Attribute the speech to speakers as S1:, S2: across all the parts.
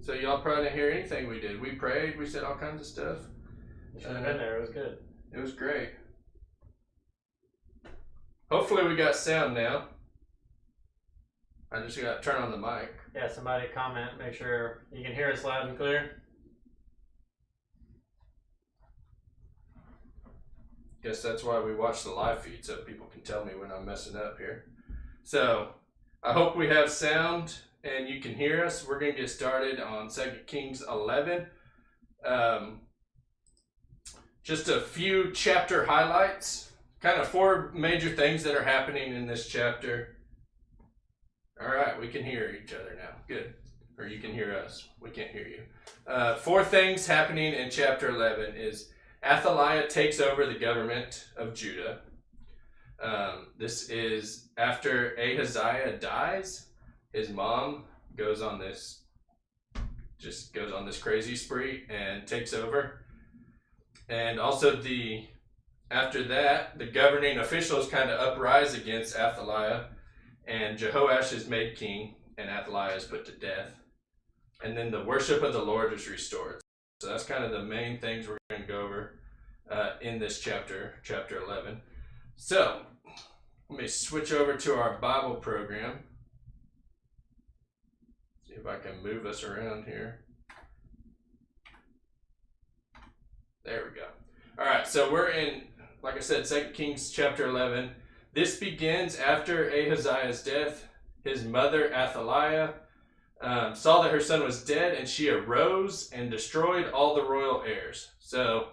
S1: So y'all probably didn't hear anything we did. We prayed. We said all kinds of stuff.
S2: You should have been there. It was good.
S1: It was great. Hopefully we got sound now. I just got to turn on the mic.
S2: Yeah, somebody comment. Make sure you can hear us loud and clear.
S1: Guess that's why we watch the live feed, so people can tell me when I'm messing up here. So I hope we have sound and you can hear us. We're going to get started on 2 Kings 11. Just a few chapter highlights. Kind of 4 major things that are happening in this chapter. All right, we can hear each other now. Good. Or you can hear us. We can't hear you. 4 things happening in chapter 11 is Athaliah takes over the government of Judah. This is after Ahaziah dies. His mom goes on this crazy spree and takes over. And also after that, the governing officials kind of uprise against Athaliah, and Jehoash is made king, and Athaliah is put to death. And then the worship of the Lord is restored. So that's kind of the main things we're going to go over in this chapter 11. So let me switch over to our Bible program. See if I can move us around here. There we go. All right, so we're in, like I said, 2 Kings chapter 11. This begins after Ahaziah's death. His mother, Athaliah, saw that her son was dead, and she arose and destroyed all the royal heirs. So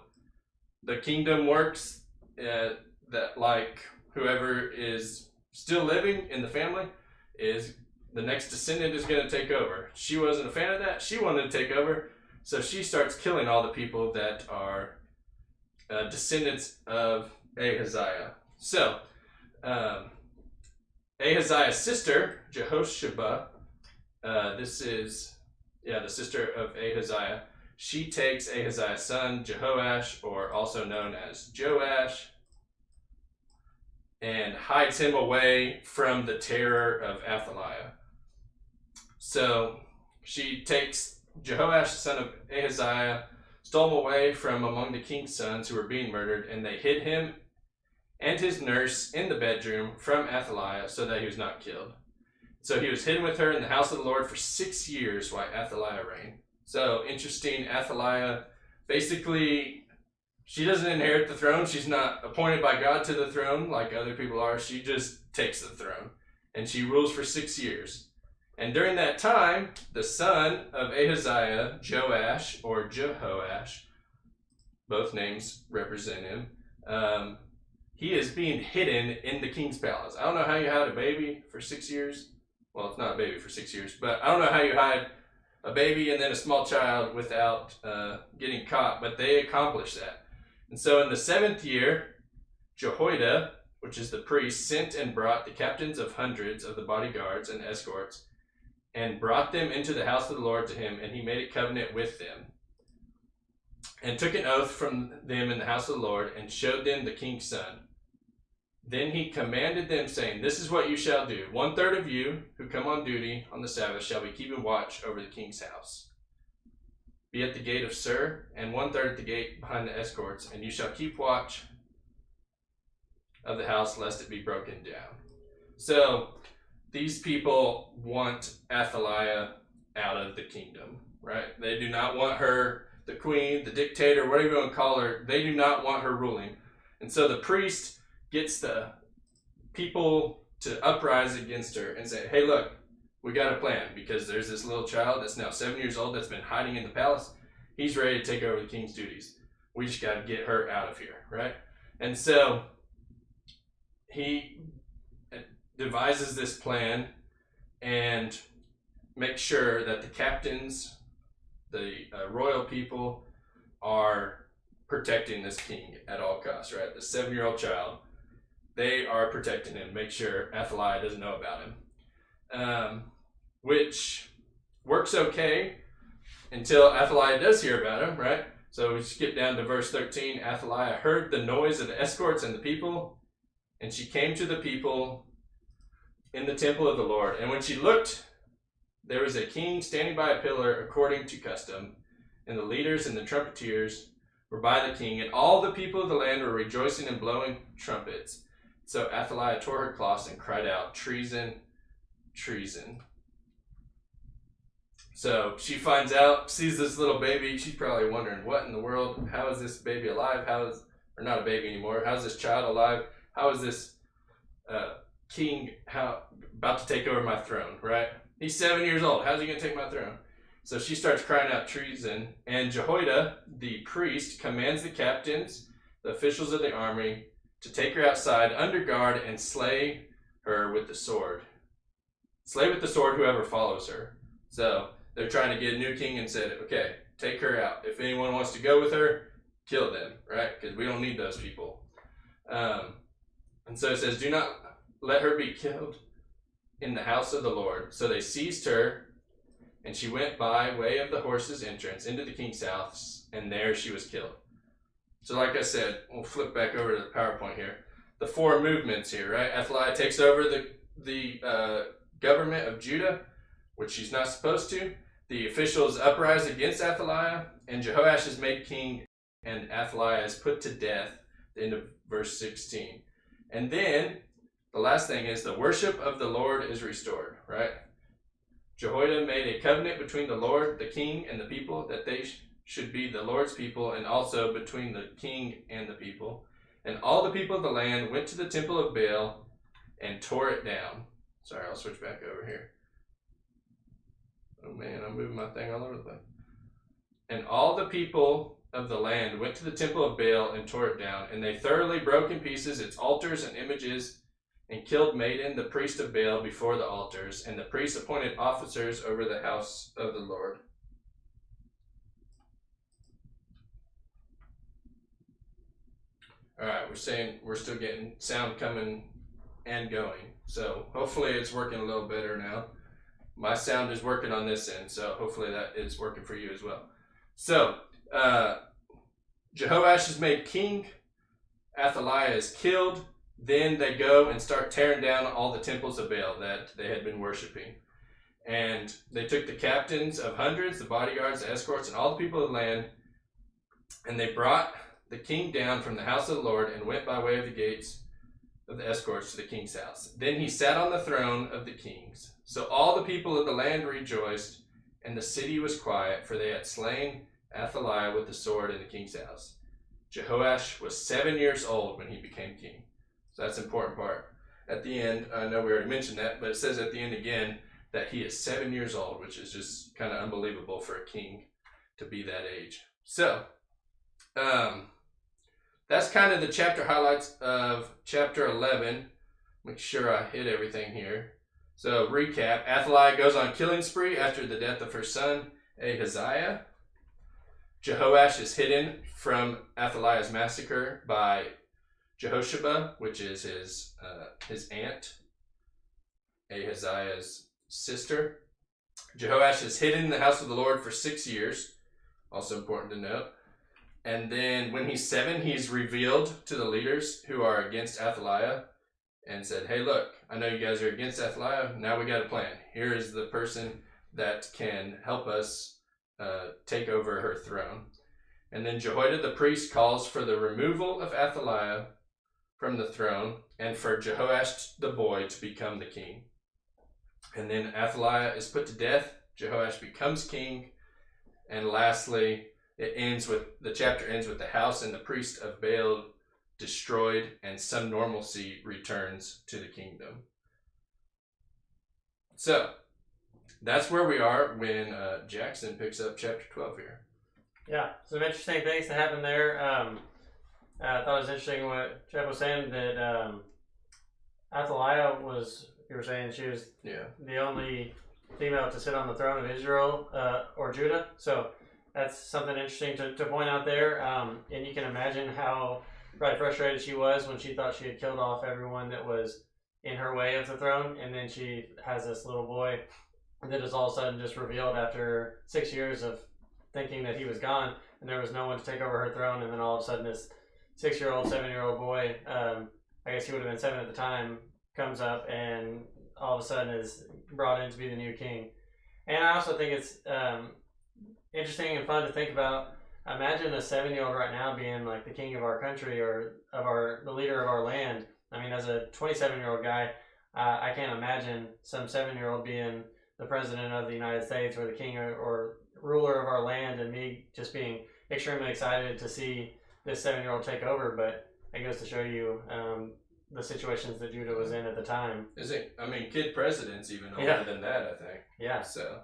S1: the kingdom works that like whoever is still living in the family is the next descendant is going to take over. She wasn't a fan of that. She wanted to take over. So she starts killing all the people that are descendants of Ahaziah. So Ahaziah's sister, Jehosheba, this is the sister of Ahaziah. She takes Ahaziah's son, Jehoash, or also known as Joash, and hides him away from the terror of Athaliah. So she takes Jehoash, son of Ahaziah, stole him away from among the king's sons who were being murdered, and they hid him and his nurse in the bedroom from Athaliah so that he was not killed. So he was hidden with her in the house of the Lord for 6 years while Athaliah reigned. So interesting, Athaliah, basically, she doesn't inherit the throne. She's not appointed by God to the throne like other people are. She just takes the throne, and she rules for 6 years. And during that time, the son of Ahaziah, Joash or Jehoash, both names represent him, he is being hidden in the king's palace. I don't know how you hide a baby for 6 years. Well, it's not a baby for 6 years, but I don't know how you hide a baby and then a small child without getting caught, but they accomplished that. And so in the 7th year, Jehoiada, which is the priest, sent and brought the captains of hundreds of the bodyguards and escorts, and brought them into the house of the Lord to him, and he made a covenant with them, and took an oath from them in the house of the Lord, and showed them the king's son. Then he commanded them, saying, "This is what you shall do. 1/3 of you who come on duty on the Sabbath shall be keeping watch over the king's house. Be at the gate of Sur, and 1/3 at the gate behind the escorts, and you shall keep watch of the house, lest it be broken down." So these people want Athaliah out of the kingdom, right? They do not want her, the queen, the dictator, whatever you want to call her. They do not want her ruling. And so the priest gets the people to uprise against her and say, "Hey, look, we got a plan, because there's this little child that's now 7 years old that's been hiding in the palace. He's ready to take over the king's duties. We just got to get her out of here," right? And so he devises this plan and makes sure that the captains, the royal people, are protecting this king at all costs, right? The 7-year-old child, they are protecting him, make sure Athaliah doesn't know about him, which works okay until Athaliah does hear about him, right? So we skip down to verse 13. Athaliah heard the noise of the escorts and the people, and she came to the people in the temple of the Lord. And when she looked there was a king standing by a pillar according to custom, and the leaders and the trumpeters were by the king, and all the people of the land were rejoicing and blowing trumpets. So Athaliah tore her cloths and cried out, "Treason, treason." So she finds out, sees this little baby. She's probably wondering, what in the world? How is this baby alive? Or not a baby anymore. How is this child alive? How is this king about to take over my throne, right? He's 7 years old. How's he going to take my throne? So she starts crying out treason, and Jehoiada, the priest, commands the captains, the officials of the army, to take her outside under guard and slay her with the sword. Slay with the sword whoever follows her. So they're trying to get a new king and said, okay, take her out. If anyone wants to go with her, kill them, right? Because we don't need those people. And so it says, do not let her be killed in the house of the Lord. So they seized her, and she went by way of the horse's entrance into the king's house, and there she was killed. So like I said, we'll flip back over to the PowerPoint here. The four movements here, right? Athaliah takes over the government of Judah, which she's not supposed to. The officials uprise against Athaliah, and Jehoash is made king, and Athaliah is put to death, the end of verse 16. And then, the last thing is the worship of the Lord is restored, right? Jehoiada made a covenant between the Lord, the king, and the people that they should be the Lord's people, and also between the king and the people. And all the people of the land went to the temple of Baal and tore it down. Sorry, I'll switch back over here. Oh man, I'm moving my thing all over the place. And all the people of the land went to the temple of Baal and tore it down, and they thoroughly broke in pieces its altars and images, and killed Madan, the priest of Baal, before the altars, and the priests appointed officers over the house of the Lord. All right, we're still getting sound coming and going. So hopefully it's working a little better now. My sound is working on this end, so hopefully that is working for you as well. So Jehoash is made king. Athaliah is killed. Then they go and start tearing down all the temples of Baal that they had been worshiping. And they took the captains of hundreds, the bodyguards, the escorts, and all the people of the land, and they brought the king down from the house of the Lord and went by way of the gates of the escorts to the king's house. Then he sat on the throne of the kings. So all the people of the land rejoiced, and the city was quiet, for they had slain Athaliah with the sword in the king's house. Jehoash was 7 years old when he became king. So that's an important part. At the end, I know we already mentioned that, but it says at the end again that he is 7 years old, which is just kind of unbelievable for a king to be that age. So, that's kind of the chapter highlights of chapter 11. Make sure I hit everything here. So, recap. Athaliah goes on killing spree after the death of her son, Ahaziah. Jehoash is hidden from Athaliah's massacre by Jehosheba, which is his aunt, Ahaziah's sister. Jehoash is hidden in the house of the Lord for 6 years. Also important to note. And then when he's 7, he's revealed to the leaders who are against Athaliah and said, hey, look, I know you guys are against Athaliah. Now we got a plan. Here is the person that can help us take over her throne. And then Jehoiada the priest calls for the removal of Athaliah from the throne and for Jehoash the boy to become the king. And then Athaliah is put to death. Jehoash becomes king. And lastly, the chapter ends with the house and the priest of Baal destroyed, and some normalcy returns to the kingdom. So that's where we are when Jackson picks up chapter 12 here.
S2: Yeah, some interesting things that happened there. I thought it was interesting what Jeff was saying, that Athaliah was, you were saying she was the only female to sit on the throne of Israel or Judah. So that's something interesting to point out there. And you can imagine how probably frustrated she was when she thought she had killed off everyone that was in her way of the throne. And then she has this little boy that is all of a sudden just revealed after 6 years of thinking that he was gone and there was no one to take over her throne. And then all of a sudden this 6-year-old, 7-year-old boy, I guess he would have been 7 at the time, comes up and all of a sudden is brought in to be the new king. And I also think it's interesting and fun to think about. Imagine a 7-year-old right now being like the king of our country or the leader of our land. I mean, as a 27-year-old guy, I can't imagine some 7-year-old being the president of the United States or the king or ruler of our land, and me just being extremely excited to see this 7-year-old take over. But it goes to show you the situations that Judah was in at the time.
S1: Is it? I mean, kid president's even older than that, I think.
S2: Yeah.
S1: So.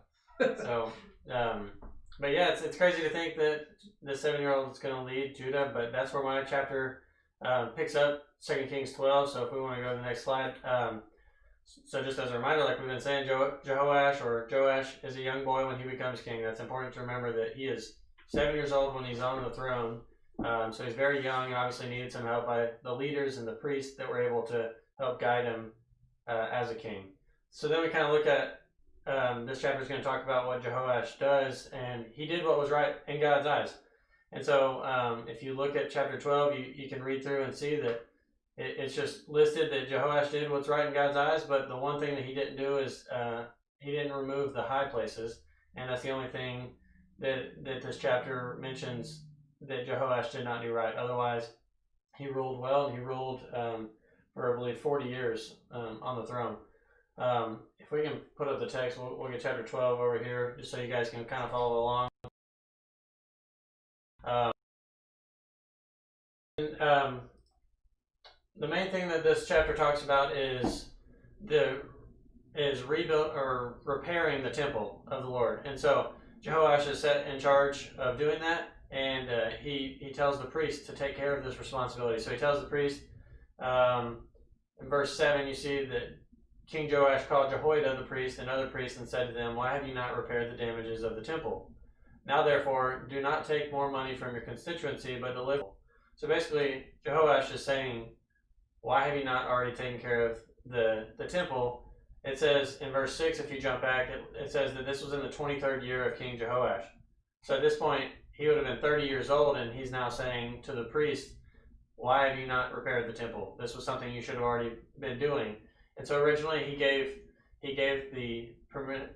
S2: But yeah, it's crazy to think that the 7-year-old is going to lead Judah. But that's where my chapter picks up, 2 Kings 12. So if we want to go to the next slide. So just as a reminder, like we've been saying, Joash is a young boy when he becomes king. That's important to remember that he is 7 years old when he's on the throne. So he's very young and obviously needed some help by the leaders and the priests that were able to help guide him as a king. So then we kind of look at this chapter is going to talk about what Jehoash does, and he did what was right in God's eyes. And so if you look at chapter 12, you can read through and see that it's just listed that Jehoash did what's right in God's eyes, but the one thing that he didn't do is he didn't remove the high places, and that's the only thing that this chapter mentions that Jehoash did not do right. Otherwise, he ruled well, and he ruled for, I believe, 40 years on the throne. If we can put up the text, we'll get chapter 12 over here, just so you guys can kind of follow along. The main thing that this chapter talks about is rebuild or repairing the temple of the Lord. And so Jehoash is set in charge of doing that, and he tells the priest to take care of this responsibility. So he tells the priest, in verse 7, you see that King Joash called Jehoiada the priest and other priests and said to them, "Why have you not repaired the damages of the temple? Now therefore, do not take more money from your constituency, but deliver." So basically, Jehoash is saying, why have you not already taken care of the temple? It says in verse 6, if you jump back, it says that this was in the 23rd year of King Jehoash. So at this point, he would have been 30 years old, and he's now saying to the priest, why have you not repaired the temple? This was something you should have already been doing. And so originally he gave the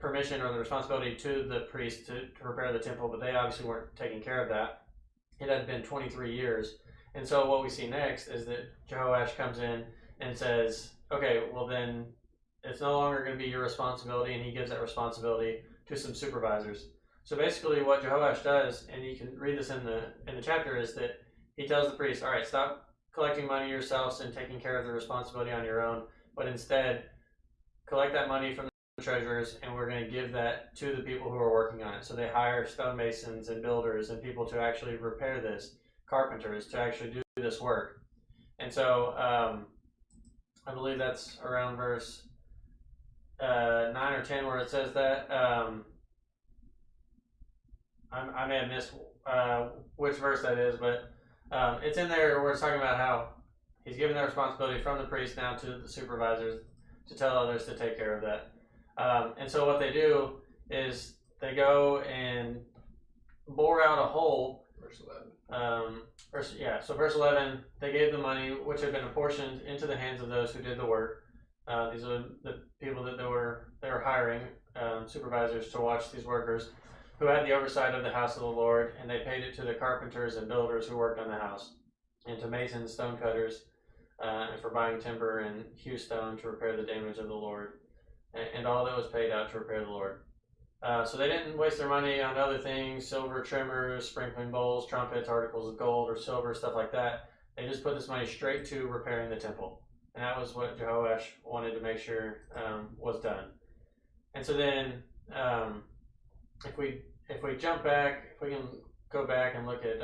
S2: permission or the responsibility to the priest to repair the temple, but they obviously weren't taking care of that. It had been 23 years. And so what we see next is that Jehoash comes in and says, okay, well then it's no longer going to be your responsibility, and he gives that responsibility to some supervisors. So basically what Jehoash does, and you can read this in the chapter, is that he tells the priest, all right, stop collecting money yourselves and taking care of the responsibility on your own, but instead collect that money from the treasurers, and we're going to give that to the people who are working on it. So they hire stonemasons and builders and people to actually repair this, carpenters to actually do this work. And so I believe that's around verse 9 or 10 where it says that. I may have missed which verse that is, but it's in there where it's talking about how he's given that responsibility from the priest now to the supervisors to tell others to take care of that. And so what they do is they go and bore out a hole.
S1: Verse 11.
S2: So verse 11, they gave the money which had been apportioned into the hands of those who did the work. These are the people that they were hiring, supervisors to watch these workers, who had the oversight of the house of the Lord, and they paid it to the carpenters and builders who worked on the house, and to masons, stone cutters, and for buying timber and hew stone to repair the damage of the Lord, and all that was paid out to repair the Lord. So they didn't waste their money on other things, silver trimmers, sprinkling bowls, trumpets, articles of gold or silver, stuff like that. They just put this money straight to repairing the temple. And that was what Jehoash wanted to make sure was done. And so then if we jump back, if we can go back and look at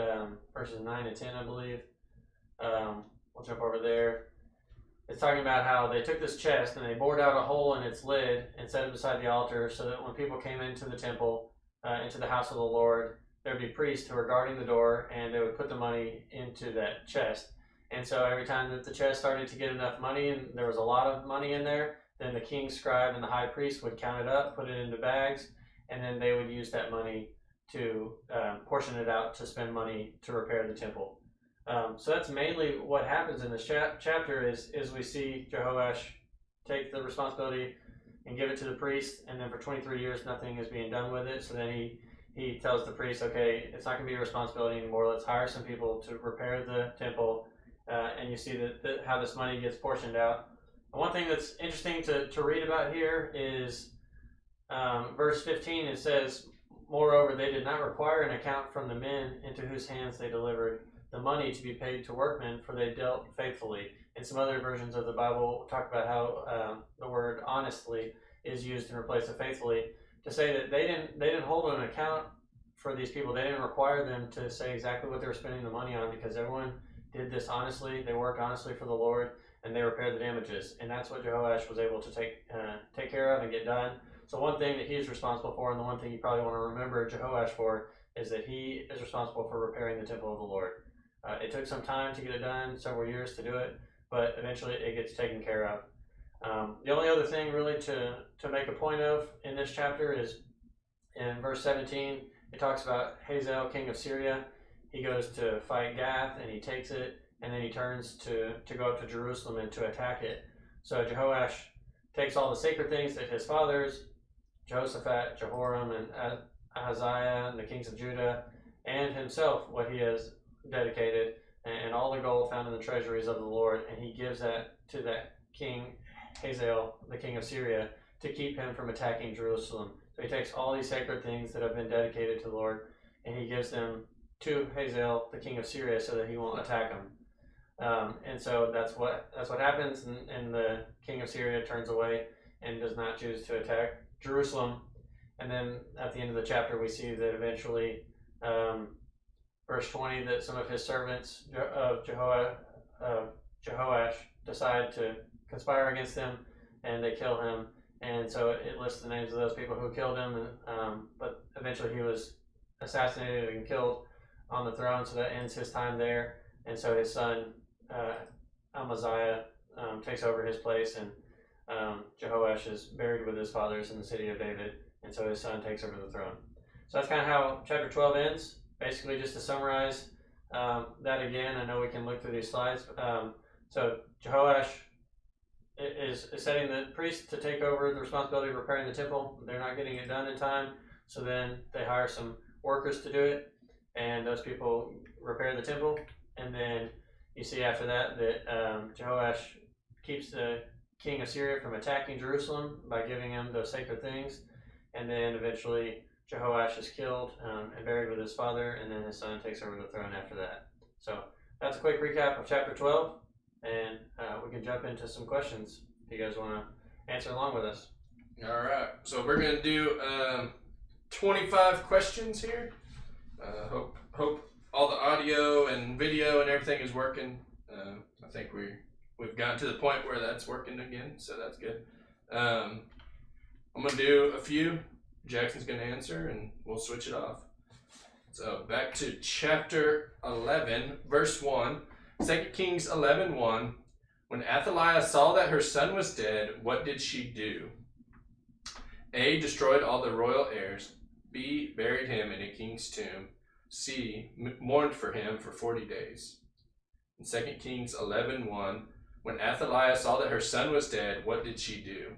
S2: verses 9 and 10, I believe. We'll jump over there. It's talking about how they took this chest and they bored out a hole in its lid and set it beside the altar, so that when people came into the temple, into the house of the Lord, there'd be priests who were guarding the door, and they would put the money into that chest. And so every time that the chest started to get enough money, and there was a lot of money in there, then the king's scribe and the high priest would count it up, put it into bags, and then they would use that money to portion it out to spend money to repair the temple. So that's mainly what happens in this chapter is we see Jehoash take the responsibility and give it to the priest. And then for 23 years, nothing is being done with it. So then he tells the priest, okay, it's not going to be your responsibility anymore. Let's hire some people to repair the temple. And you see that how this money gets portioned out. And one thing that's interesting to read about here is verse 15. It says, moreover, they did not require an account from the men into whose hands they delivered the money to be paid to workmen, for they dealt faithfully. And some other versions of the Bible talk about how the word honestly is used in place of faithfully, to say that they didn't hold an account for these people. They didn't require them to say exactly what they were spending the money on, because everyone did this honestly. They worked honestly for the Lord, and they repaired the damages. And that's what Jehoash was able to take care of and get done. So one thing that he's responsible for, and the one thing you probably want to remember Jehoash for, is that he is responsible for repairing the temple of the Lord. It took some time to get it done, several years to do it, but eventually it gets taken care of. The only other thing really to make a point of in this chapter is in verse 17, it talks about Hazael, king of Syria. He goes to fight Gath and he takes it, and then he turns to go up to Jerusalem and to attack it. So Jehoash takes all the sacred things that his fathers, Jehoshaphat, Jehoram, and Ahaziah, and the kings of Judah, and himself, what he has dedicated, and all the gold found in the treasuries of the Lord, and he gives that to that king, Hazael, the king of Syria, to keep him from attacking Jerusalem. So he takes all these sacred things that have been dedicated to the Lord, and he gives them to Hazael, the king of Syria, so that he won't attack him. And so that's what happens, and the king of Syria turns away and does not choose to attack Jerusalem. And then at the end of the chapter, we see that eventually, verse 20, that some of his servants of Jehoash decide to conspire against him, and they kill him. And so it lists the names of those people who killed him, but eventually he was assassinated and killed on the throne, so that ends his time there. And so his son Amaziah takes over his place, and Jehoash is buried with his fathers in the city of David, and so his son takes over the throne. So that's kind of how chapter 12 ends. Basically, just to summarize that again, I know we can look through these slides. So Jehoash is setting the priests to take over the responsibility of repairing the temple. They're not getting it done in time, so then they hire some workers to do it, and those people repair the temple. And then you see after that Jehoash keeps the king of Syria from attacking Jerusalem by giving him those sacred things. And then eventually Jehoash is killed and buried with his father, and then his son takes over the throne after that. So that's a quick recap of chapter 12, and we can jump into some questions if you guys want to answer along with us.
S1: All right, so we're going to do 25 questions here. Hope all the audio and video and everything is working. I think we've gotten to the point where that's working again, so that's good. I'm going to do a few. Jackson's going to answer, and we'll switch it off. So back to chapter 11, verse 1. 2 Kings 11:1. When Athaliah saw that her son was dead, what did she do? A. Destroyed all the royal heirs. B. Buried him in a king's tomb. C. Mourned for him for 40 days. In 2 Kings 11:1. When Athaliah saw that her son was dead, what did she do?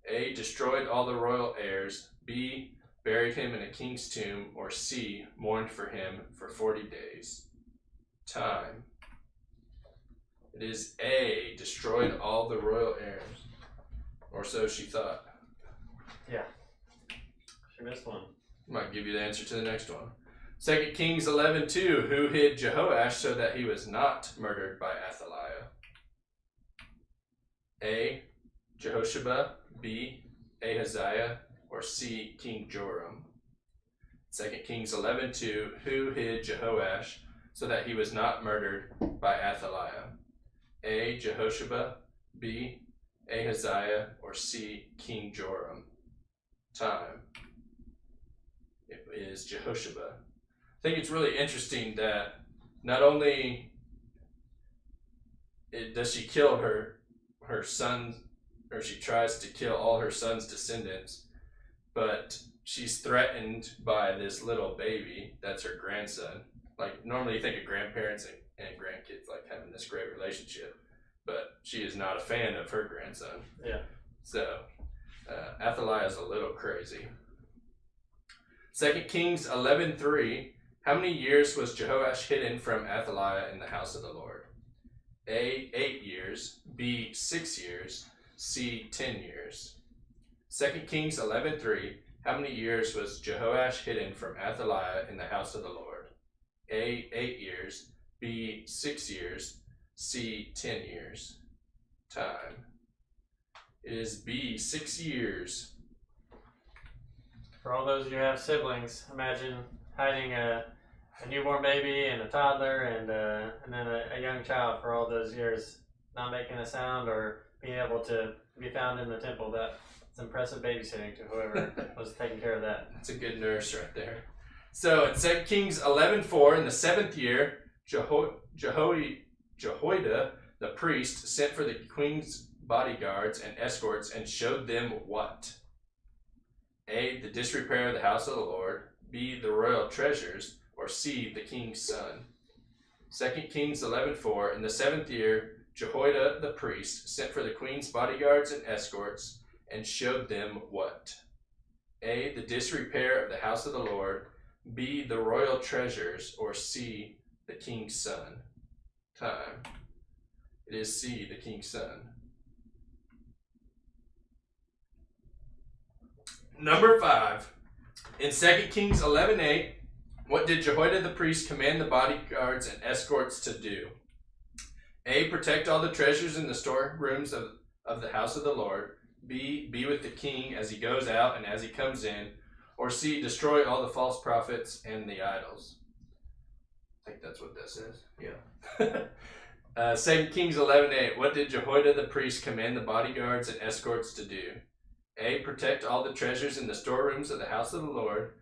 S1: A. Destroyed all the royal heirs. B. Buried him in a king's tomb. Or C. Mourned for him for 40 days. Time. It is A. Destroyed all the royal heirs. Or so she thought.
S2: Yeah. She missed one.
S1: Might give you the answer to the next one. 2 Kings 11:2. Who hid Jehoash so that he was not murdered by Athaliah? A. Jehoshaphat. B. Ahaziah. Or C. King Joram. 2 Kings 11:2. Who hid Jehoash so that he was not murdered by Athaliah? A. Jehoshaphat. B. Ahaziah. Or C. King Joram. Time. It is Jehoshaphat. I think it's really interesting that not only does she kill her son, or she tries to kill all her son's descendants, but she's threatened by this little baby that's her grandson. Like, normally you think of grandparents and grandkids like having this great relationship, but she is not a fan of her grandson.
S2: Yeah.
S1: So Athaliah is a little crazy. 2 Kings 11:3. How many years was Jehoash hidden from Athaliah in the house of the Lord? A, 8 years. B, 6 years. C, 10 years. 2 Kings 11:3. How many years was Jehoash hidden from Athaliah in the house of the Lord? A, 8 years. B, 6 years. C, 10 years. Time. It is B, 6 years.
S2: For all those of you who have siblings, imagine hiding a newborn baby and a toddler and then a young child for all those years, not making a sound or being able to be found in the temple. That's impressive babysitting to whoever was taking care of that.
S1: That's a good nurse right there. So in 2 Kings 11:4, in the 7th year, Jehoiada the priest sent for the queen's bodyguards and escorts and showed them what? A, the disrepair of the house of the Lord. B, the royal treasures. Or C, the king's son. 2 Kings 11:4, in the 7th year, Jehoiada the priest sent for the queen's bodyguards and escorts and showed them what? A, the disrepair of the house of the Lord. B, the royal treasures. Or C, the king's son. Time. It is C, the king's son. Number 5. In 2 Kings 11:8, what did Jehoiada the priest command the bodyguards and escorts to do? A, protect all the treasures in the storerooms of the house of the Lord. B, be with the king as he goes out and as he comes in. Or C, destroy all the false prophets and the idols. I think that's what this is. Yeah. 2 Kings 11:8. What did Jehoiada the priest command the bodyguards and escorts to do? A, protect all the treasures in the storerooms of the house of the Lord.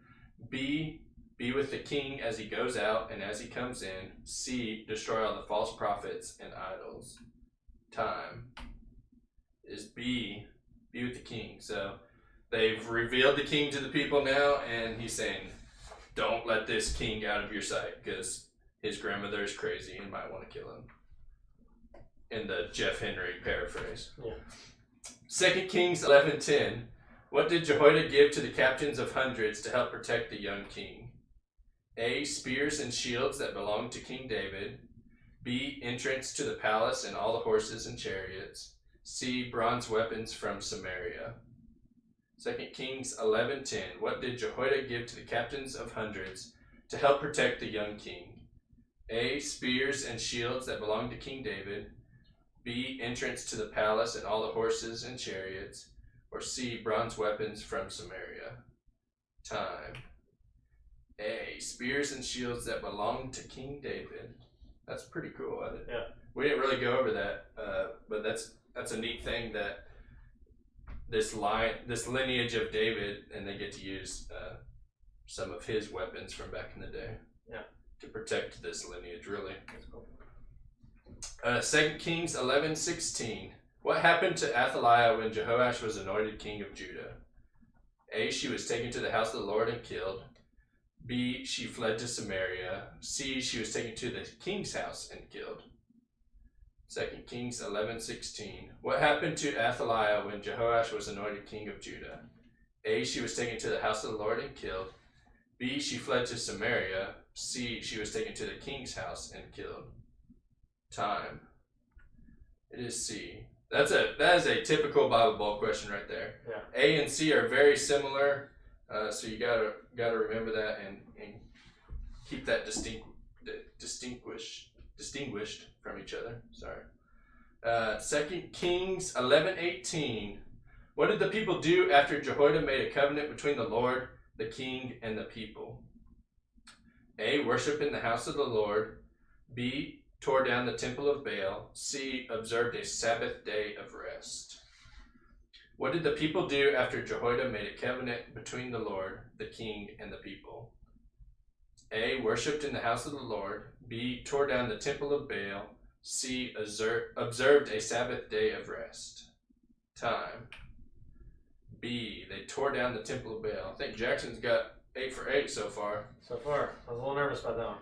S1: B, be with the king as he goes out and as he comes in. C, destroy all the false prophets and idols. Time is B, be with the king. So they've revealed the king to the people now, and he's saying, don't let this king out of your sight because his grandmother is crazy and might want to kill him. In the Jeff Henry paraphrase.
S2: Yeah.
S1: 2 Kings 11:10. What did Jehoiada give to the captains of hundreds to help protect the young king? A, spears and shields that belonged to King David. B, entrance to the palace and all the horses and chariots. C, bronze weapons from Samaria. 2 Kings 11:10. What did Jehoiada give to the captains of hundreds to help protect the young king? A, spears and shields that belonged to King David. B, entrance to the palace and all the horses and chariots. Or C, bronze weapons from Samaria. Time. A, spears and shields that belonged to King David. That's pretty cool.
S2: Yeah.
S1: We didn't really go over that, but that's a neat thing that this lineage of David, and they get to use some of his weapons from back in the day.
S2: Yeah.
S1: To protect this lineage, really.
S2: That's cool.
S1: 2 Kings 11:16. What happened to Athaliah when Jehoash was anointed king of Judah? A, she was taken to the house of the Lord and killed. B, she fled to Samaria. C, she was taken to the king's house and killed. 2 Kings 11:16. What happened to Athaliah when Jehoash was anointed king of Judah? A, she was taken to the house of the Lord and killed. B, she fled to Samaria. C, she was taken to the king's house and killed. Time. It is C. That is a typical Bible Bowl question right there.
S2: Yeah.
S1: A and C are very similar, so you gotta remember that and keep that distinguished from each other. Sorry. 2 Kings 11:18. What did the people do after Jehoiada made a covenant between the Lord, the king, and the people? A, worship in the house of the Lord. B, tore down the temple of Baal. C, observed a Sabbath day of rest. What did the people do after Jehoiada made a covenant between the Lord, the king, and the people? A, worshipped in the house of the Lord. B, tore down the temple of Baal. C, observed a Sabbath day of rest. Time. B, they tore down the temple of Baal. I think Jackson's got 8 for 8 so far.
S2: So far. I was a little nervous about that one.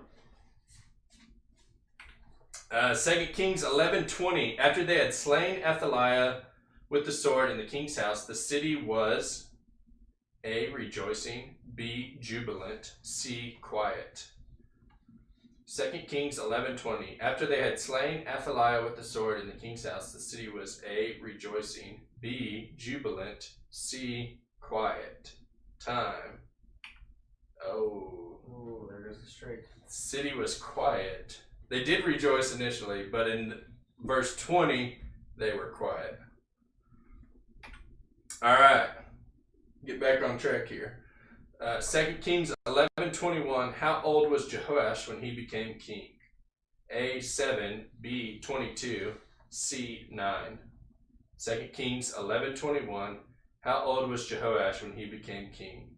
S1: 2 Kings 11:20. After they had slain Athaliah with the sword in the king's house, the city was A, rejoicing, B, jubilant, C, quiet. 2 Kings 11:20. After they had slain Athaliah with the sword in the king's house, the city was A, rejoicing, B, jubilant, C, quiet. Time.
S2: Oh, there goes the streak.
S1: The city was quiet. They did rejoice initially, but in verse 20, they were quiet. All right. Get back on track here. 2 Kings 11:21. How old was Jehoash when he became king? A, 7, B, 22, C, 9. 2 Kings 11:21. How old was Jehoash when he became king?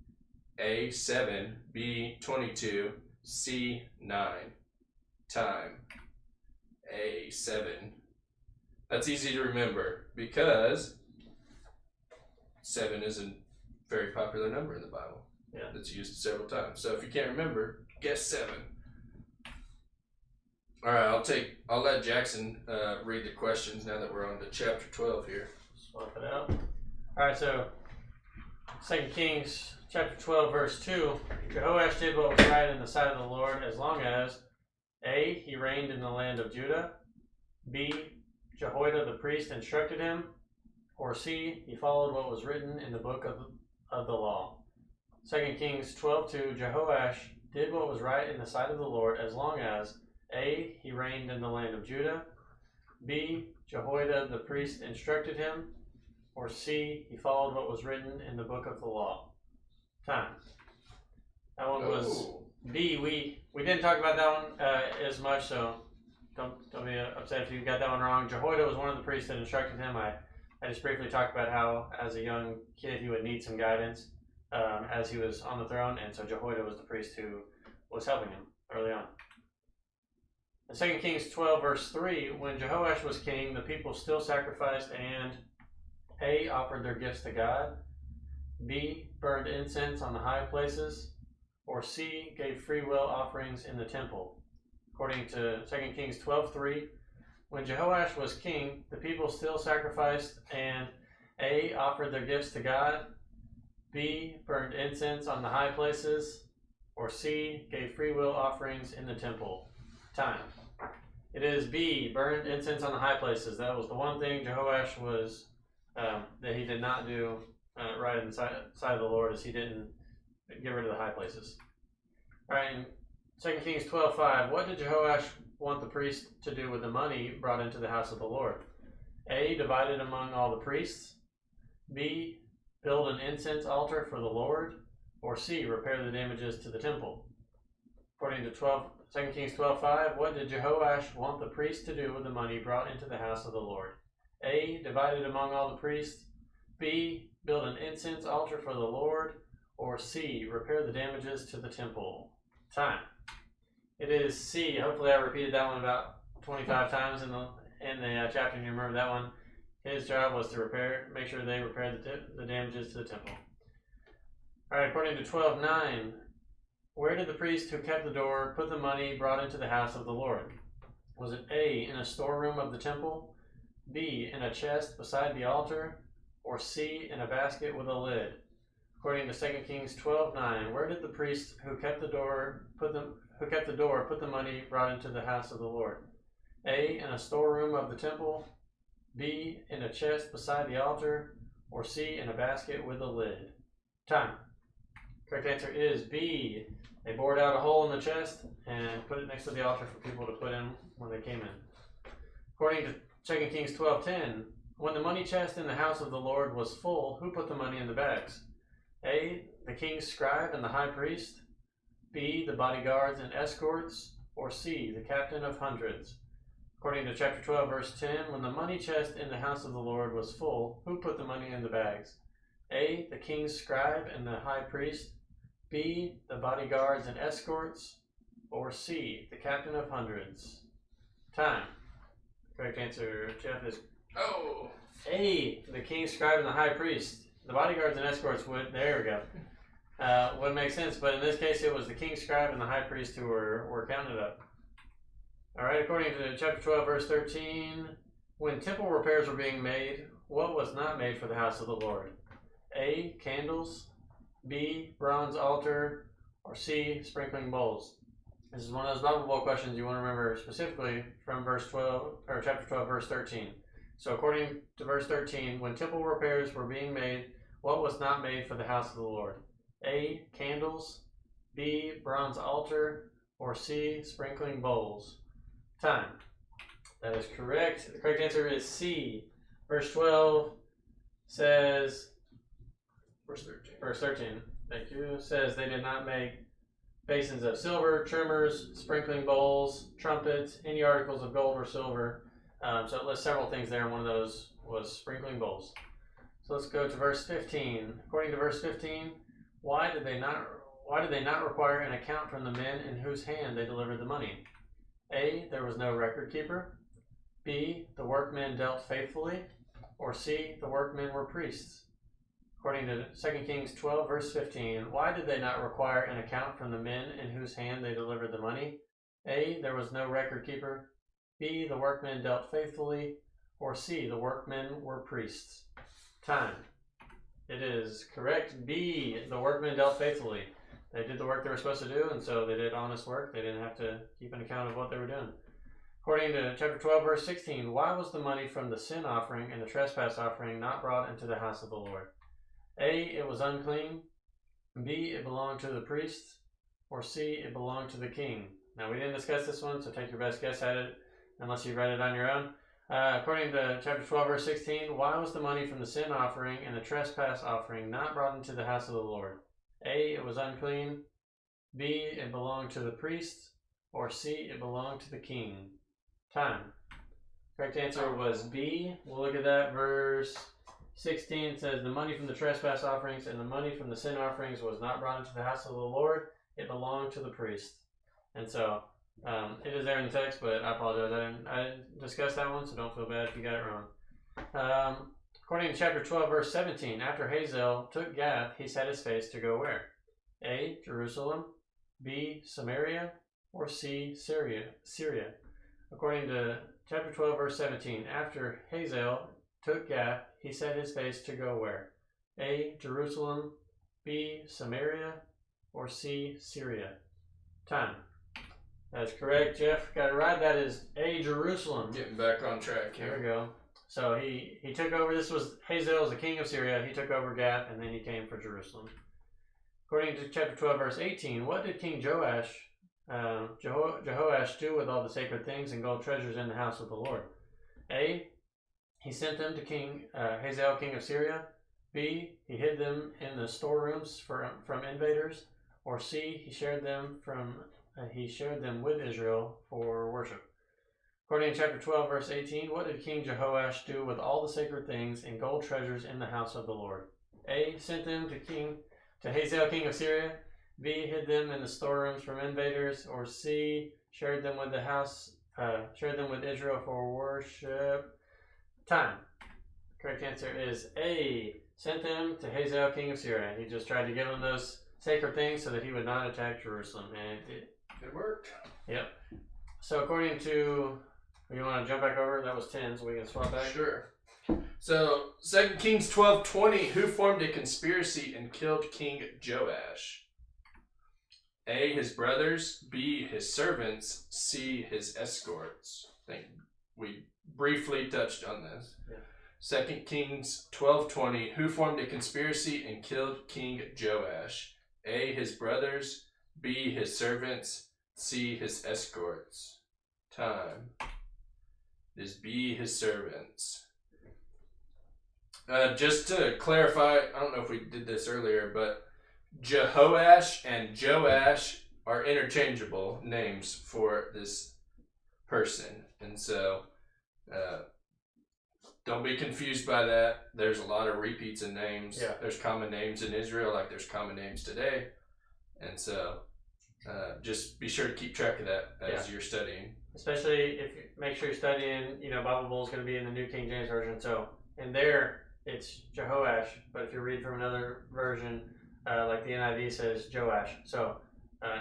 S1: A, 7, B, 22, C, 9. Time. A, 7. That's easy to remember because 7 is a very popular number in the Bible.
S2: Yeah.
S1: That's used several times. So if you can't remember, guess 7. All right, I'll let Jackson read the questions now that we're on to chapter 12 here.
S2: Swap it out. All right, so 2 Kings chapter 12, verse 2. Jehoash did what was right in the sight of the Lord as long as A, he reigned in the land of Judah, B, Jehoiada the priest instructed him, or C, he followed what was written in the book of the law. 2 Kings 12:2. Jehoash did what was right in the sight of the Lord as long as A, he reigned in the land of Judah, B, Jehoiada the priest instructed him, or C, he followed what was written in the book of the law. Time. That one was B. We didn't talk about that one as much, so don't be upset if you got that one wrong. Jehoiada was one of the priests that instructed him. I just briefly talked about how as a young kid he would need some guidance as he was on the throne, and so Jehoiada was the priest who was helping him early on. In 2 Kings 12, verse 3, when Jehoash was king, the people still sacrificed and A, offered their gifts to God, B, burned incense on the high places, or C, gave free will offerings in the temple. According to 2 Kings 12:3, when Jehoash was king, the people still sacrificed and A, offered their gifts to God, B, burned incense on the high places, or C, gave free will offerings in the temple. Time. It is B, burned incense on the high places. That was the one thing Jehoash was that he did not do right in the sight of the Lord, is he didn't get rid of the high places. All right, in 2 Kings 12:5, what did Jehoash want the priest to do with the money brought into the house of the Lord? A, divide it among all the priests, B, build an incense altar for the Lord, or C, repair the damages to the temple. According to 2 Kings 12:5, what did Jehoash want the priest to do with the money brought into the house of the Lord? A, divide it among all the priests, B, build an incense altar for the Lord, or C, repair the damages to the temple. Time. It is C. Hopefully I repeated that one about 25 times in the chapter, and you remember that one. His job was to make sure they repaired the damages to the temple. All right, according to 12:9, where did the priest who kept the door put the money brought into the house of the Lord? Was it A, in a storeroom of the temple, B, in a chest beside the altar, or C, in a basket with a lid? According to 2 Kings 12:9, where did the priest who kept the door put the money brought into the house of the Lord? A, in a storeroom of the temple, B, in a chest beside the altar, or C, in a basket with a lid? Time. Correct answer is B. They bored out a hole in the chest and put it next to the altar for people to put in when they came in. According to 2 Kings 12:10, when the money chest in the house of the Lord was full, who put the money in the bags? A, the king's scribe and the high priest, B, the bodyguards and escorts, or C, the captain of hundreds. According to chapter 12, verse 10, when the money chest in the house of the Lord was full, who put the money in the bags? A, the king's scribe and the high priest, B, the bodyguards and escorts, or C, the captain of hundreds. Time. Correct answer, Jeff, is A, the king's scribe and the high priest. The bodyguards and escorts would make sense, but in this case it was the king's scribe and the high priest who were counted up. All right, according to chapter 12, verse 13, when temple repairs were being made, what was not made for the house of the Lord? A. Candles, B. Bronze altar, or C. Sprinkling bowls. This is one of those Bible Bowl questions you want to remember specifically from verse 12 or chapter 12, verse 13. So according to verse 13, when temple repairs were being made, what was not made for the house of the Lord? A. Candles, B. Bronze altar, or C. Sprinkling bowls. Time. That is correct. The correct answer is C. Verse 12 says, Verse 13, thank you, says they did not make basins of silver, trimmers, sprinkling bowls, trumpets, any articles of gold or silver. So it lists several things there, and one of those was sprinkling bowls. So let's go to verse 15. According to verse 15, why did they not require an account from the men in whose hand they delivered the money? A. There was no record keeper. B. The workmen dealt faithfully. Or C. The workmen were priests. According to 2 Kings 12, verse 15, why did they not require an account from the men in whose hand they delivered the money? A. There was no record keeper. B. The workmen dealt faithfully. Or C. The workmen were priests. Time. It is correct. B. The workmen dealt faithfully. They did the work they were supposed to do, and so they did honest work. They didn't have to keep an account of what they were doing. According to chapter 12, verse 16, why was the money from the sin offering and the trespass offering not brought into the house of the Lord? A. It was unclean. B. It belonged to the priests. Or C. It belonged to the king. Now, we didn't discuss this one, so take your best guess at it, unless you read it on your own. According to chapter 12, verse 16, why was the money from the sin offering and the trespass offering not brought into the house of the Lord? A. It was unclean. B. It belonged to the priests. Or C. It belonged to the king. Time. Correct answer was B. We'll look at that. Verse 16 says, the money from the trespass offerings and the money from the sin offerings was not brought into the house of the Lord. It belonged to the priest. And so, it is there in the text, but I apologize. I didn't discuss that one, so don't feel bad if you got it wrong. According to chapter 12, verse 17, after Hazael took Gath, he set his face to go where? A. Jerusalem. B. Samaria. Or C. Syria. According to chapter 12, verse 17, after Hazael took Gath, he set his face to go where? A. Jerusalem. B. Samaria. Or C. Syria. Time. That's correct, Jeff. Got it right. That is A. Jerusalem.
S1: Getting back on track here.
S2: There we go. So he took over. This was Hazael was the king of Syria. He took over Gath, and then he came for Jerusalem. According to chapter 12, verse 18, what did King Jehoash do with all the sacred things and gold treasures in the house of the Lord? A. He sent them to King Hazael, king of Syria. B. He hid them in the storerooms from invaders. Or C. He shared them with Israel for worship. According to chapter 12, verse 18, what did King Jehoash do with all the sacred things and gold treasures in the house of the Lord? A. Sent them to Hazael, king of Syria. B. Hid them in the storerooms from invaders. Or C. Shared them with Israel for worship. Time. Correct answer is A. Sent them to Hazael, king of Syria. He just tried to give them those sacred things so that he would not attack Jerusalem, and
S1: it worked.
S2: Yep. So according to, you want to jump back over? That was 10, so we can swap back.
S1: Sure. So 2 Kings 12:20, who formed a conspiracy and killed King Joash? A. His brothers. B. His servants. C. His escorts. I think we briefly touched on this. Yeah. 2 Kings 12:20, who formed a conspiracy and killed King Joash? A. His brothers. B. His servants. C. His escorts. Time. It is B. His servants. Just to clarify, I don't know if we did this earlier, but Jehoash and Joash are interchangeable names for this person. And so, don't be confused by that. There's a lot of repeats in names. Yeah. There's common names in Israel like there's common names today. And so, just be sure to keep track of that as you're studying.
S2: Especially if you make sure you're studying, Bible Bowl is going to be in the New King James Version. So, in there, it's Jehoash. But if you read from another version, like the NIV says Joash. So,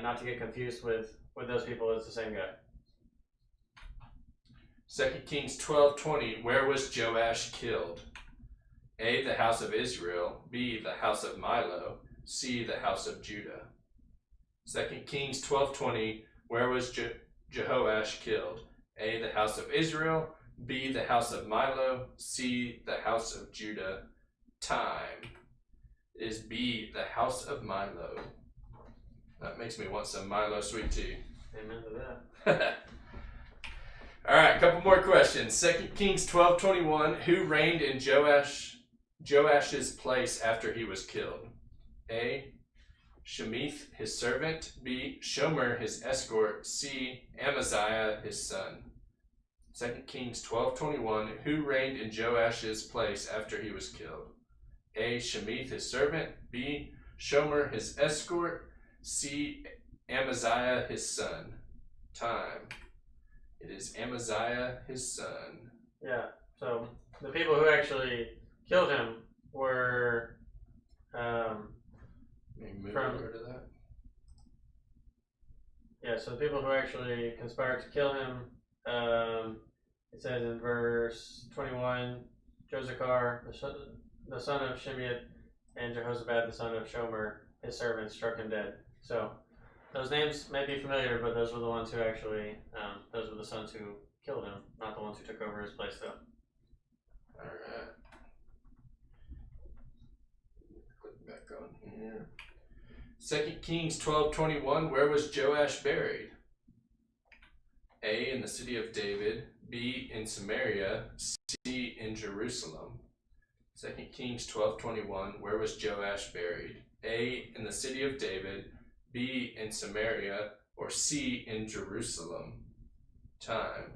S2: not to get confused with those people, it's the same guy.
S1: 2 Kings 12:20, where was Joash killed? A, the house of Israel, B, the house of Milo, C, the house of Judah. 2 Kings 12:20, where was Jehoash killed? A, the house of Israel, B, the house of Milo, C, the house of Judah. Time is B, the house of Milo. That makes me want some Milo sweet tea.
S2: Amen to that.
S1: All right, a couple more questions. 2 Kings 12:21, who reigned in Joash's place after he was killed? A, Shemith, his servant, B, Shomer, his escort, C, Amaziah, his son. 2 Kings 12:21, who reigned in Joash's place after he was killed? A, Shemith, his servant, B, Shomer, his escort, C, Amaziah, his son. Time. It is Amaziah, his son.
S2: Yeah, so the people who actually killed him were
S1: Move
S2: from
S1: over to that.
S2: Yeah, so the people who actually conspired to kill him, it says in verse 21, Josachar, the son of Shimeath, and Jehozabad, the son of Shomer, his servant, struck him dead. So those names may be familiar, but those were the ones who actually, those were the sons who killed him, not the ones who took over his place, though.
S1: All right. Click back on here. 2 Kings 12:21, where was Joash buried? A, in the city of David, B, in Samaria, C, in Jerusalem. 2 Kings 12:21, where was Joash buried? A, in the city of David, B, in Samaria, or C, in Jerusalem. Time.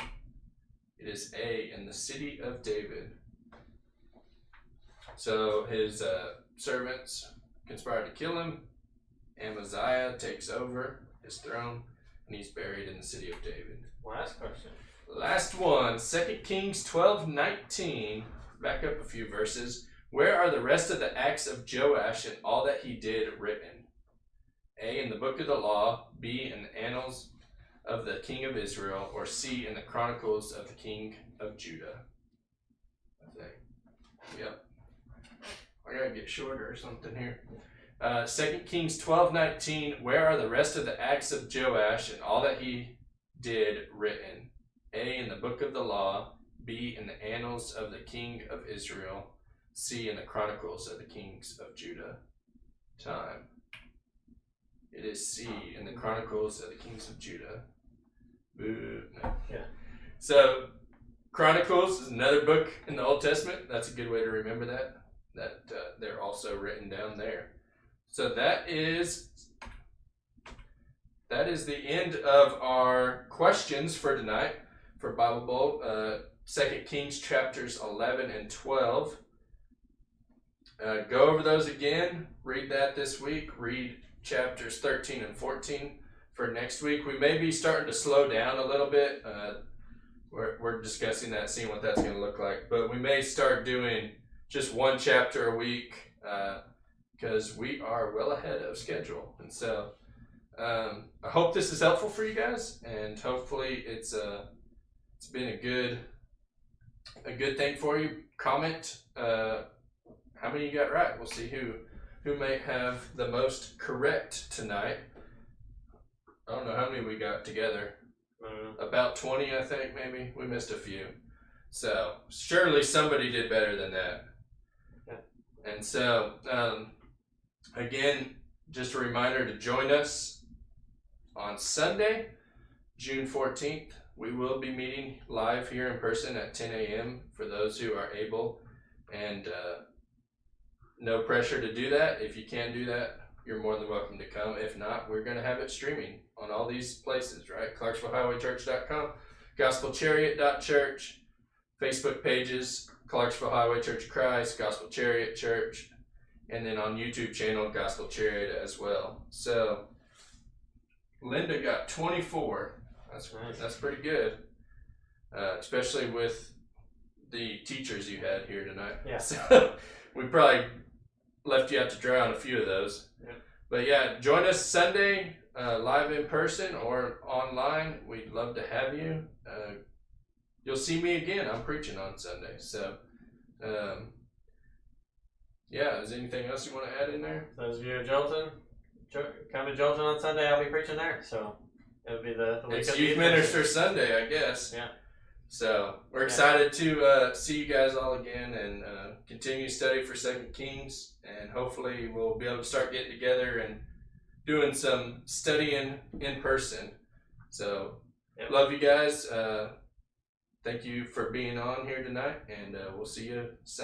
S1: It is A, in the city of David. So his servants conspired to kill him. Amaziah takes over his throne, and he's buried in the city of David.
S2: Last question.
S1: Last one, 2 Kings 12:19. Back up a few verses. Where are the rest of the acts of Joash and all that he did written? A, in the book of the law, B, in the annals of the king of Israel, or C, in the chronicles of the king of Judah? I think. Yep. I gotta get shorter or something here. 2 Kings 12:19, where are the rest of the acts of Joash and all that he did written? A, in the book of the law, B, in the annals of the king of Israel, C, in the chronicles of the kings of Judah. Time. It is C, in the chronicles of the kings of Judah. Boo. No.
S2: Yeah.
S1: So, Chronicles is another book in the Old Testament. That's a good way to remember that. They're also written down there. So that is the end of our questions for tonight for Bible Bowl. 2 Kings chapters 11 and 12. Go over those again. Read that this week. Read chapters 13 and 14 for next week. We may be starting to slow down a little bit. We're discussing that, seeing what that's going to look like. But we may start doing just one chapter a week because we are well ahead of schedule. And so I hope this is helpful for you guys, and hopefully it's been a good thing for you. Comment how many you got right. We'll see who may have the most correct tonight. I don't know how many we got together. About 20, I think, maybe. We missed a few. So surely somebody did better than that. Yeah. And so again, just a reminder to join us on Sunday, June 14th. We will be meeting live here in person at 10 a.m. for those who are able, and no pressure to do that. If you can do that, you're more than welcome to come. If not, we're going to have it streaming on all these places, right? ClarksvilleHighwayChurch.com, GospelChariot.church, Facebook pages, Clarksville Highway Church of Christ, Gospel Chariot Church, and then on YouTube channel, Gospel Chariot as well. So Linda got 24. That's nice. That's pretty good, especially with the teachers you had here tonight.
S2: Yeah.
S1: So we probably left you out to dry on a few of those. Yeah. But yeah, join us Sunday, live in person or online. We'd love to have you. You'll see me again. I'm preaching on Sunday. So Yeah, is there anything else you want to add in there?
S2: Those of you in Jolton, come to Jolton on Sunday. I'll be preaching there, so it'll be the week
S1: It's
S2: of
S1: Youth
S2: the
S1: Minister Sunday, I guess.
S2: Yeah.
S1: So we're excited to see you guys all again and continue study for 2 Kings, and hopefully we'll be able to start getting together and doing some studying in person. So love you guys. Thank you for being on here tonight, and we'll see you Sunday.